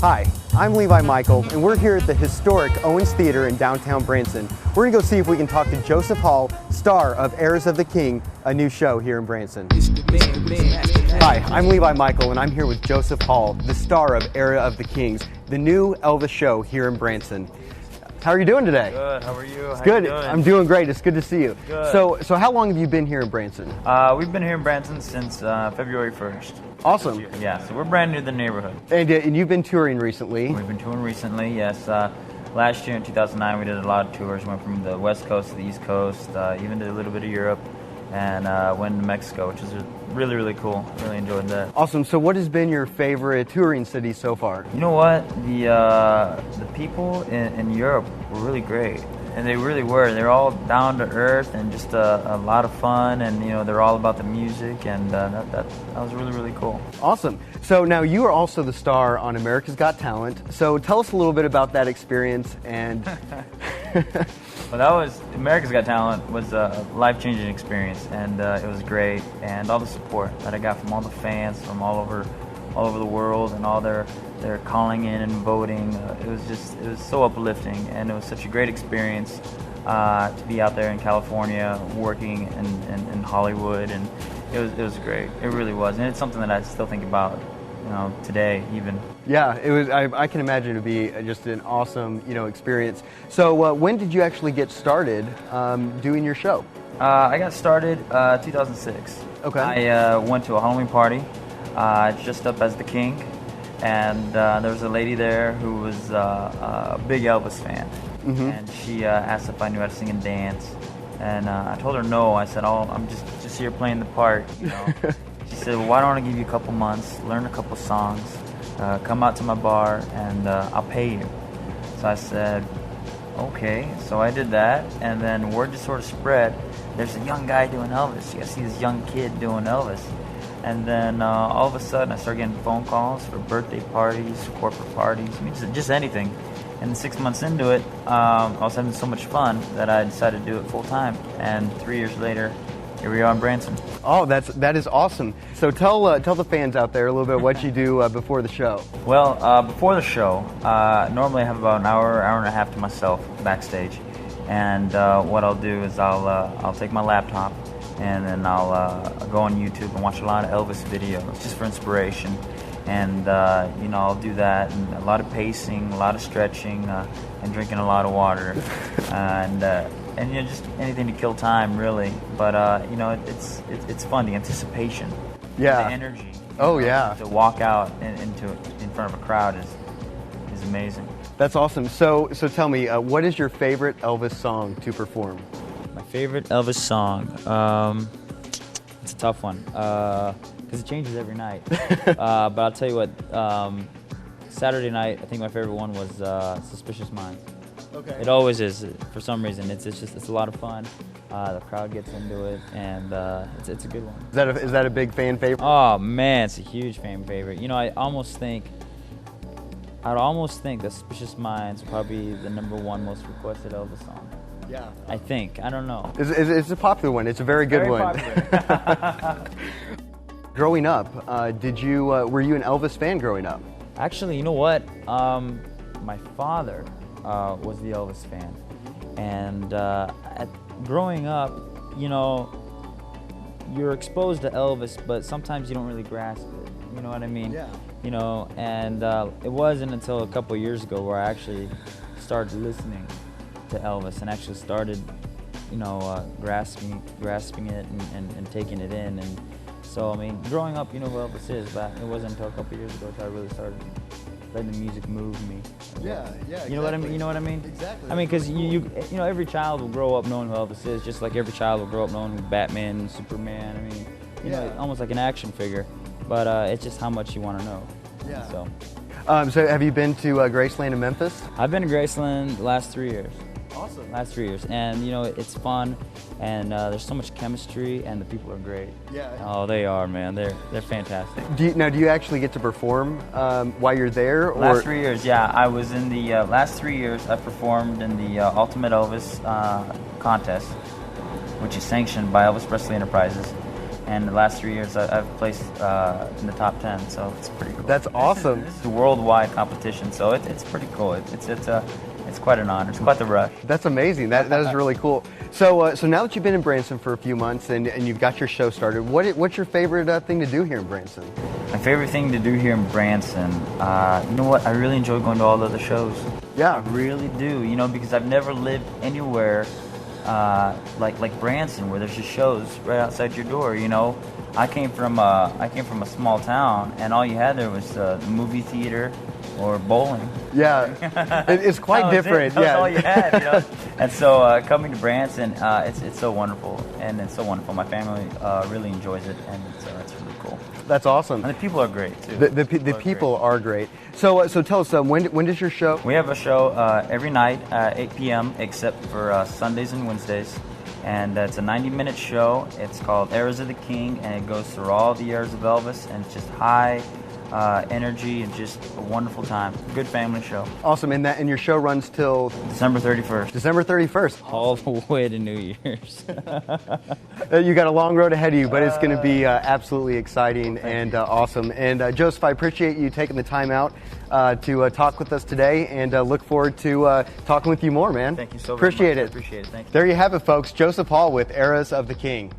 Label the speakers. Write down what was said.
Speaker 1: Hi, I'm Levi Michael, and we're here at the historic Owens Theater in downtown Branson. We're going to go see if we can talk to Joseph Hall, star of Heirs of the King, a new show here in Branson. Hi, I'm Levi Michael, and I'm here with Joseph Hall, the star of Era of the Kings, the new Elvis show here in Branson. How are you doing today?
Speaker 2: Good. How are you?
Speaker 1: It's good. I'm doing great. It's good to see you.
Speaker 2: Good.
Speaker 1: So how long have you been here in Branson?
Speaker 2: We've been here in Branson since February 1st.
Speaker 1: Awesome.
Speaker 2: Yeah, so we're brand new to the neighborhood.
Speaker 1: And you've been touring recently.
Speaker 2: We've been touring recently, yes. Last year in 2009, we did a lot of tours. Went from the West Coast to the East Coast, even did a little bit of Europe, and went to Mexico, which is really, really cool. Really enjoyed that.
Speaker 1: Awesome. So what has been your favorite touring city so far?
Speaker 2: You know what? The people in Europe were really great, and they really were. They're all down to earth and just a lot of fun, and they're all about the music, and that was really, really cool.
Speaker 1: Awesome. So now you are also the star on America's Got Talent. So tell us a little bit about that experience and.
Speaker 2: Well, that was America's Got Talent was a life-changing experience, and it was great. And all the support that I got from all the fans from all over the world, and all their calling in and voting, it was so uplifting, and it was such a great experience to be out there in California working in Hollywood, and it was great. It really was, and it's something that I still think about. Today even. Yeah,
Speaker 1: it was. I can imagine it would be just an awesome, experience. So, when did you actually get started doing your show?
Speaker 2: I got started 2006.
Speaker 1: Okay.
Speaker 2: I went to a Halloween party, dressed up as the King, and there was a lady there who was a big Elvis fan, and she asked if I knew how to sing and dance, and I told her no. I said, "Oh, I'm just here playing the part." She said, well, why don't I give you a couple months, learn a couple songs, come out to my bar, and I'll pay you. So I said, okay. So I did that, and then word just sort of spread. There's a young guy doing Elvis. You gotta see this young kid doing Elvis. And then all of a sudden, I started getting phone calls for birthday parties, corporate parties, just anything. And 6 months into it, I was having so much fun that I decided to do it full time. And 3 years later, here we are in Branson.
Speaker 1: Oh, that is awesome. So tell the fans out there a little bit what you do before the show.
Speaker 2: Well, before the show, normally I have about an hour and a half to myself backstage, and what I'll do is I'll take my laptop, and then I'll go on YouTube and watch a lot of Elvis videos just for inspiration, and I'll do that, and a lot of pacing, a lot of stretching, and drinking a lot of water, and just anything to kill time, really. But it's fun. The anticipation, the energy.
Speaker 1: Yeah.
Speaker 2: To walk out in front of a crowd is amazing.
Speaker 1: That's awesome. So tell me, what is your favorite Elvis song to perform?
Speaker 2: My favorite Elvis song. It's a tough one because it changes every night. But I'll tell you what. Saturday night, I think my favorite one was "Suspicious Minds."
Speaker 1: Okay.
Speaker 2: It always is, for some reason. It's a lot of fun. The crowd gets into it, and it's a good one.
Speaker 1: Is that a big fan favorite?
Speaker 2: Oh man, it's a huge fan favorite. I'd almost think that "Suspicious Minds" would probably be the number one most requested Elvis song.
Speaker 1: Yeah.
Speaker 2: I think. I don't know.
Speaker 1: It's a popular one. It's a very good one.
Speaker 2: Popular.
Speaker 1: Growing up, were you an Elvis fan growing up?
Speaker 2: Actually, you know what? My father was the Elvis fan, and growing up, you're exposed to Elvis, but sometimes you don't really grasp it. You know what I mean?
Speaker 1: Yeah.
Speaker 2: And it wasn't until a couple of years ago where I actually started listening to Elvis and actually started, grasping it and taking it in. And so, growing up, you know who Elvis is, but it wasn't until a couple of years ago that I really started letting the music move me.
Speaker 1: Yeah, exactly.
Speaker 2: You know what I mean? You know what I mean?
Speaker 1: Exactly.
Speaker 2: Because you every child will grow up knowing who Elvis is, just like every child will grow up knowing who Batman, Superman. Almost like an action figure. But it's just how much you want to know.
Speaker 1: Yeah.
Speaker 2: So
Speaker 1: have you been to Graceland in Memphis?
Speaker 2: I've been to Graceland the last 3 years.
Speaker 1: Awesome.
Speaker 2: Last 3 years, and it's fun, and there's so much chemistry, and the people are great.
Speaker 1: Yeah.
Speaker 2: Oh, they are, man. They're fantastic.
Speaker 1: Do you actually get to perform while you're there? Or?
Speaker 2: Last 3 years, yeah. I was in the last 3 years. I performed in the Ultimate Elvis contest, which is sanctioned by Elvis Presley Enterprises, and the last 3 years I've placed in the top 10, so it's pretty cool.
Speaker 1: That's awesome.
Speaker 2: This is a worldwide competition, so it's pretty cool. It's quite an honor. It's quite the rush.
Speaker 1: That's amazing. That is really cool. So now that you've been in Branson for a few months and you've got your show started, what's your favorite thing to do here in Branson?
Speaker 2: My favorite thing to do here in Branson, you know what? I really enjoy going to all the other shows.
Speaker 1: Yeah.
Speaker 2: I really do. You know, because I've never lived anywhere like Branson, where there's just shows right outside your door. You know, I came from a small town, and all you had there was the movie theater or bowling.
Speaker 1: Yeah, it's quite different.
Speaker 2: That's
Speaker 1: yeah,
Speaker 2: all you had, you know. And so coming to Branson, it's so wonderful, and it's so wonderful. My family really enjoys it, and it's really cool.
Speaker 1: That's awesome.
Speaker 2: And the people are great too.
Speaker 1: The people are great. So tell us, when does your show?
Speaker 2: We have a show every night at 8 p.m. except for Sundays and Wednesdays. And it's a 90-minute show. It's called Eras of the King, and it goes through all the eras of Elvis, and it's just high energy and just a wonderful time. Good family show.
Speaker 1: Awesome, and your show runs till
Speaker 2: December 31st.
Speaker 1: December 31st.
Speaker 2: All the way to New Year's.
Speaker 1: You got a long road ahead of you, but it's going to be absolutely exciting and awesome. And Joseph, I appreciate you taking the time out to talk with us today, and look forward to talking with you more, man.
Speaker 2: Thank you so
Speaker 1: much. Appreciate it.
Speaker 2: Appreciate it. Thank you.
Speaker 1: There you have it, folks. Joseph Hall with Eras of the King.